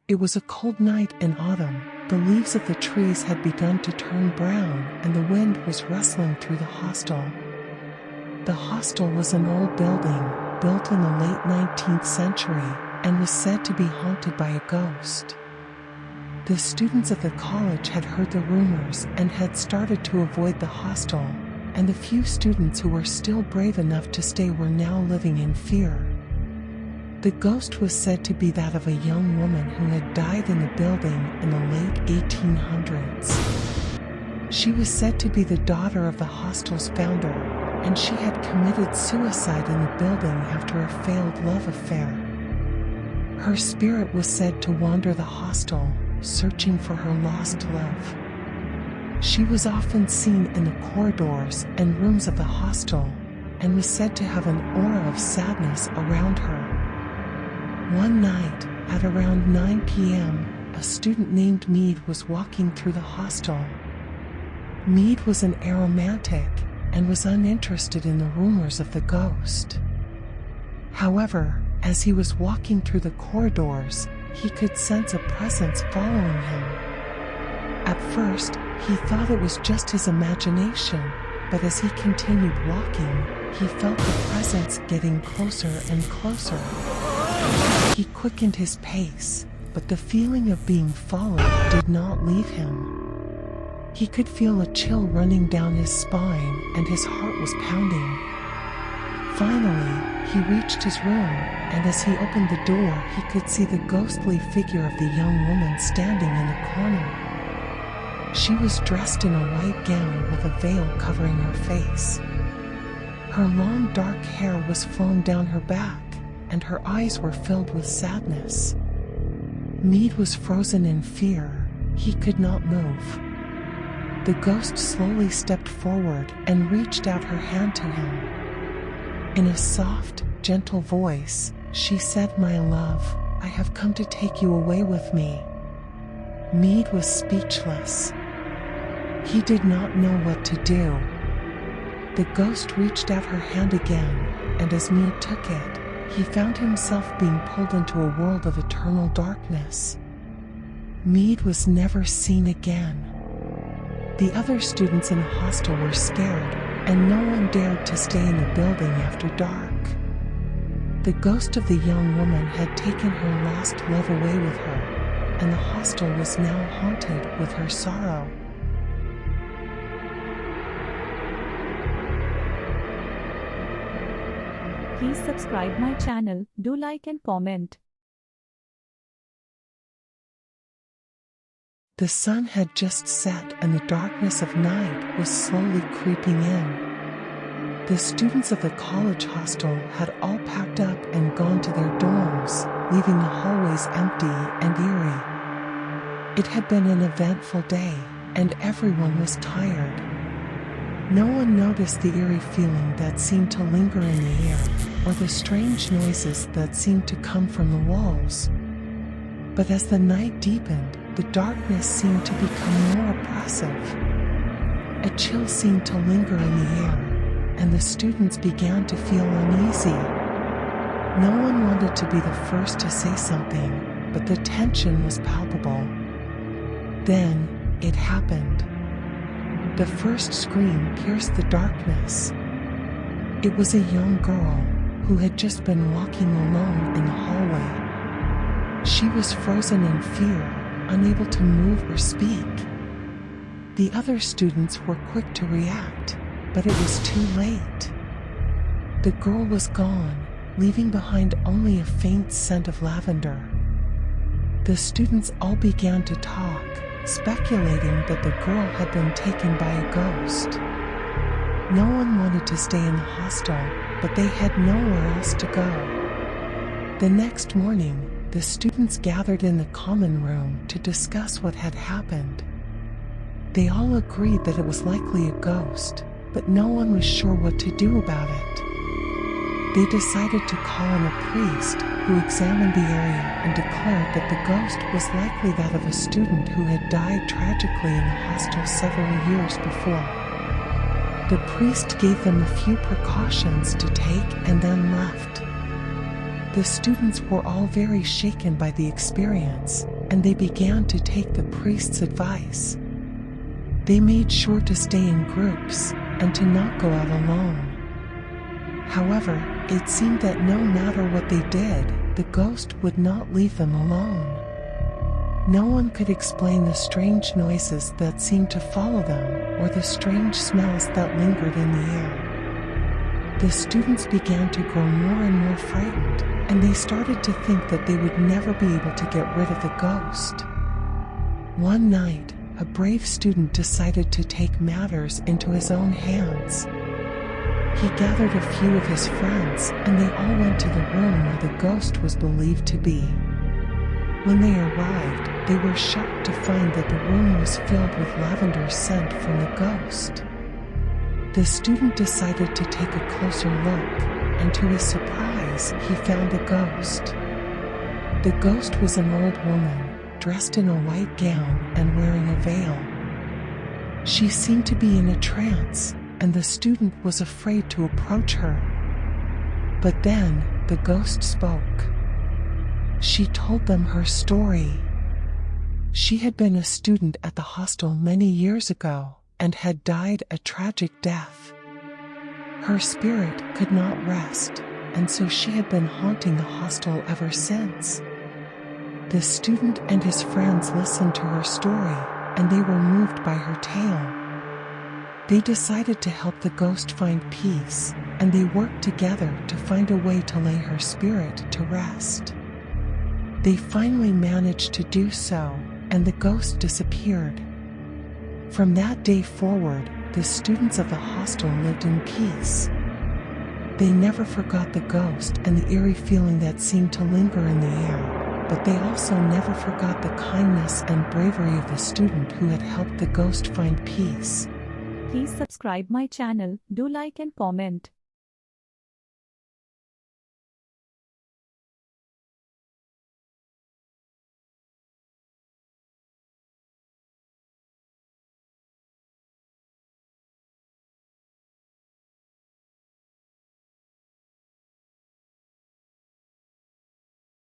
It was a cold night in autumn. The leaves of the trees had begun to turn brown, and the wind was rustling through the hostel. The hostel was an old building, built in the late 19th century, and was said to be haunted by a ghost. The students of the college had heard the rumors and had started to avoid the hostel, and the few students who were still brave enough to stay were now living in fear. The ghost was said to be that of a young woman who had died in the building in the late 1800s. She was said to be the daughter of the hostel's founder, and she had committed suicide in the building after a failed love affair. Her spirit was said to wander the hostel, searching for her lost love. She was often seen in the corridors and rooms of the hostel, and was said to have an aura of sadness around her. One night, at around 9 p.m., a student named Mead was walking through the hostel. Mead was an aromantic and was uninterested in the rumors of the ghost. However, as he was walking through the corridors, he could sense a presence following him. At first, he thought it was just his imagination, but as he continued walking, he felt the presence getting closer and closer. He quickened his pace, but the feeling of being followed did not leave him. He could feel a chill running down his spine, and his heart was pounding. Finally, he reached his room, and as he opened the door, he could see the ghostly figure of the young woman standing in the corner. She was dressed in a white gown with a veil covering her face. Her long dark hair was flowing down her back, and her eyes were filled with sadness. Mead was frozen in fear. He could not move. The ghost slowly stepped forward and reached out her hand to him. In a soft, gentle voice, she said, "My love, I have come to take you away with me." Mead was speechless. He did not know what to do. The ghost reached out her hand again, and as Mead took it, he found himself being pulled into a world of eternal darkness. Mead was never seen again. The other students in the hostel were scared, and no one dared to stay in the building after dark. The ghost of the young woman had taken her lost love away with her, and the hostel was now haunted with her sorrow. Please subscribe my channel, do like and comment. The sun had just set and the darkness of night was slowly creeping in. The students of the college hostel had all packed up and gone to their dorms, leaving the hallways empty and eerie. It had been an eventful day, and everyone was tired. No one noticed the eerie feeling that seemed to linger in the air, or the strange noises that seemed to come from the walls. But as the night deepened, the darkness seemed to become more oppressive. A chill seemed to linger in the air, and the students began to feel uneasy. No one wanted to be the first to say something, but the tension was palpable. Then, it happened. The first scream pierced the darkness. It was a young girl who had just been walking alone in the hallway. She was frozen in fear, unable to move or speak. The other students were quick to react, but it was too late. The girl was gone, leaving behind only a faint scent of lavender. The students all began to talk, speculating that the girl had been taken by a ghost. No one wanted to stay in the hostel, but they had nowhere else to go. The next morning, the students gathered in the common room to discuss what had happened. They all agreed that it was likely a ghost, but no one was sure what to do about it. They decided to call in a priest who examined the area and declared that the ghost was likely that of a student who had died tragically in the hostel several years before. The priest gave them a few precautions to take and then left. The students were all very shaken by the experience, and they began to take the priest's advice. They made sure to stay in groups and to not go out alone. However, it seemed that no matter what they did, the ghost would not leave them alone. No one could explain the strange noises that seemed to follow them or the strange smells that lingered in the air. The students began to grow more and more frightened, and they started to think that they would never be able to get rid of the ghost. One night, a brave student decided to take matters into his own hands. He gathered a few of his friends, and they all went to the room where the ghost was believed to be. When they arrived, they were shocked to find that the room was filled with lavender scent from the ghost. The student decided to take a closer look, and to his surprise, he found the ghost. The ghost was an old woman, dressed in a white gown and wearing a veil. She seemed to be in a trance, and the student was afraid to approach her. But then, the ghost spoke. She told them her story. She had been a student at the hostel many years ago and had died a tragic death. Her spirit could not rest, and so she had been haunting the hostel ever since. The student and his friends listened to her story, and they were moved by her tale. They decided to help the ghost find peace, and they worked together to find a way to lay her spirit to rest. They finally managed to do so, and the ghost disappeared. From that day forward, the students of the hostel lived in peace. They never forgot the ghost and the eerie feeling that seemed to linger in the air, but they also never forgot the kindness and bravery of the student who had helped the ghost find peace. Please subscribe my channel, do like and comment.